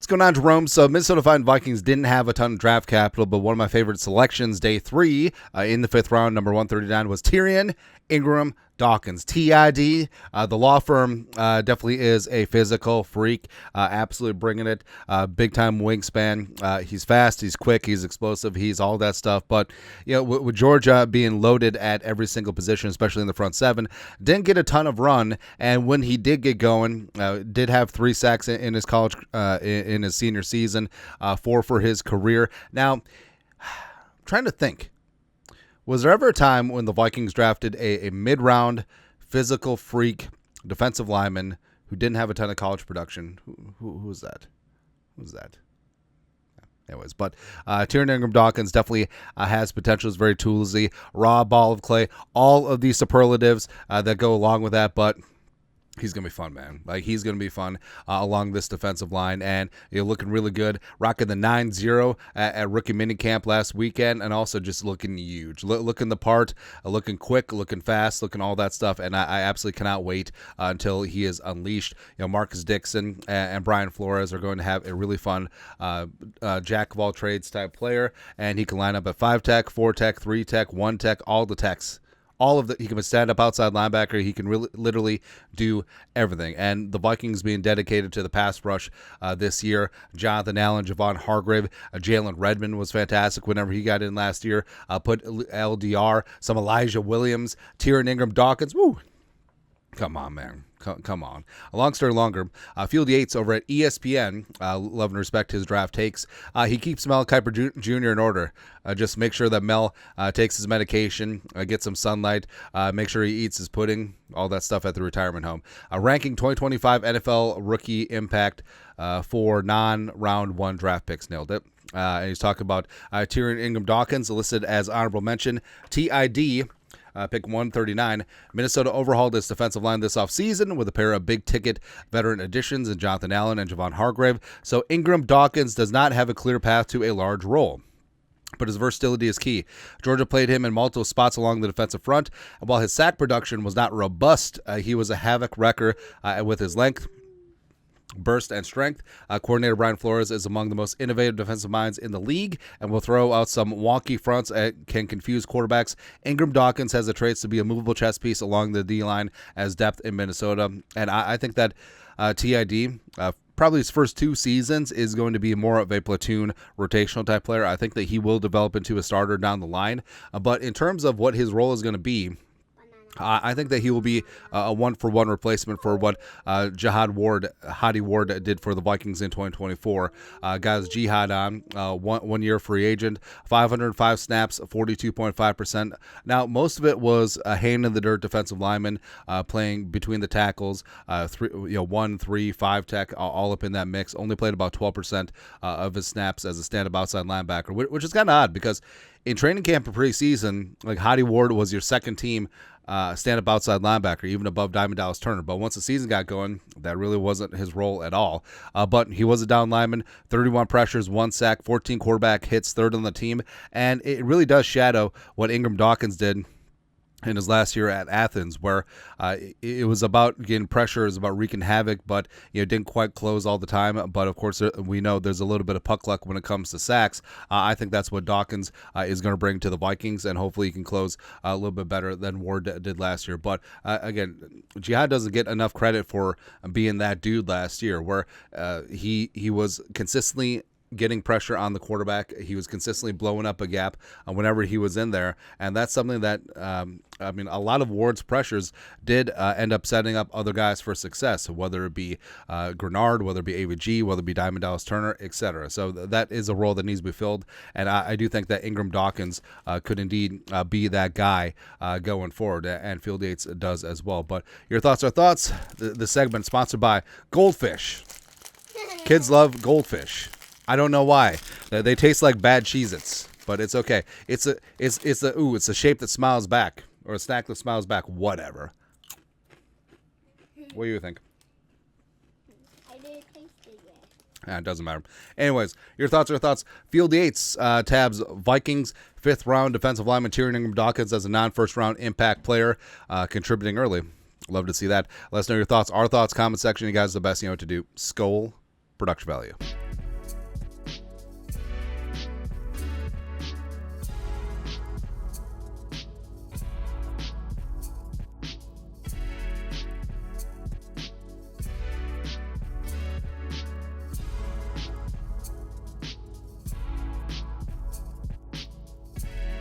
going on, Jerome? So Minnesota Vikings didn't have a ton of draft capital, but one of my favorite selections, day 3, in the 5th round, number 139, was Tyrion Ingram-Dawkins, TID. The law firm definitely is a physical freak, absolutely bringing it. Big-time wingspan. He's fast, he's quick, he's explosive, he's all that stuff. But with Georgia being loaded at every single position, especially in the front 7, didn't get a ton of run. And when he did get going, did have 3 sacks in his college, in his senior season, 4 for his career. Now, I'm trying to think. Was there ever a time when the Vikings drafted a mid-round physical freak defensive lineman who didn't have a ton of college production? Who was that? Who was that? Anyways, but Tyrion Ingram-Dawkins definitely has potential. Is very toolsy, raw ball of clay, all of these superlatives that go along with that, but he's going to be fun, man. Like, he's going to be fun along this defensive line, and you're looking really good. Rocking the 9-0 at rookie minicamp last weekend, and also just looking huge. Looking the part, looking quick, looking fast, looking all that stuff, and I absolutely cannot wait until he is unleashed. Marcus Dixon and Brian Flores are going to have a really fun jack-of-all-trades type player, and he can line up at 5-tech, 4-tech, 3-tech, 1-tech, all the techs. He can stand up outside linebacker. He can literally do everything. And the Vikings being dedicated to the pass rush this year. Jonathan Allen, Javon Hargrave, Jalen Redmond was fantastic whenever he got in last year. Put LDR, some Elijah Williams, Tyrion Ingram-Dawkins. Woo! Come on, man. Come on. A long story longer. Field Yates over at ESPN, love and respect his draft takes. He keeps Mel Kiper Jr. in order. Just make sure that Mel takes his medication, gets some sunlight, make sure he eats his pudding, all that stuff at the retirement home. Ranking 2025 NFL rookie impact for non-round 1 draft picks. Nailed it. And he's talking about Tyrion Ingram-Dawkins, listed as honorable mention. TID. Pick 139. Minnesota overhauled its defensive line this offseason with a pair of big-ticket veteran additions in Jonathan Allen and Javon Hargrave, so Ingram-Dawkins does not have a clear path to a large role. But his versatility is key. Georgia played him in multiple spots along the defensive front, and while his sack production was not robust, he was a havoc wrecker with his length, burst, and strength. Coordinator Brian Flores is among the most innovative defensive minds in the league and will throw out some wonky fronts that can confuse quarterbacks. Ingram-Dawkins has the traits to be a movable chess piece along the D-line as depth in Minnesota. And I think that TID, probably his first 2 seasons, is going to be more of a platoon rotational type player. I think that he will develop into a starter down the line. But in terms of what his role is going to be, I think that he will be a 1-for-1 replacement for what Hadi Ward did for the Vikings in 2024. Guys, Jihad on, 1 year free agent, 505 snaps, 42.5%. Now, most of it was a hand-in-the-dirt defensive lineman playing between the tackles, 1, 3, 5 tech, all up in that mix. Only played about 12% of his snaps as a stand-up outside linebacker, which is kind of odd because in training camp and preseason, like, Hadi Ward was your second team stand-up outside linebacker, even above Diamond Dallas Turner. But once the season got going, that really wasn't his role at all. But he was a down lineman, 31 pressures, 1 sack, 14 quarterback hits, 3rd on the team. And it really does shadow what Ingram-Dawkins did in his last year at Athens, where it was about getting pressure, it was about wreaking havoc, but didn't quite close all the time. But of course, we know there's a little bit of puck luck when it comes to sacks. I think that's what Dawkins is going to bring to the Vikings, and hopefully he can close a little bit better than Ward did last year. But again, Jihad doesn't get enough credit for being that dude last year, where he was consistently getting pressure on the quarterback. He was consistently blowing up a gap whenever he was in there, and that's something that a lot of Ward's pressures did end up setting up other guys for success, whether it be Grenard, whether it be AVG, whether it be Diamond Dallas Turner, etc. So that is a role that needs to be filled, and I do think that Ingram-Dawkins could indeed be that guy going forward, and Field Yates does as well. But your thoughts are thoughts. The segment sponsored by Goldfish. Kids love Goldfish. I don't know why. They taste like bad Cheez-Its, but it's okay. It's a shape that smiles back, or a snack that smiles back. Whatever. What do you think? I didn't taste it yet. It doesn't matter. Anyways, your thoughts are thoughts. Field Yates tabs Vikings 5th round defensive lineman Tyrion Ingram-Dawkins as a non-first round impact player, contributing early. Love to see that. Let us know your thoughts. Our thoughts, comment section. You guys are the best. You know what to do. Skol, production value.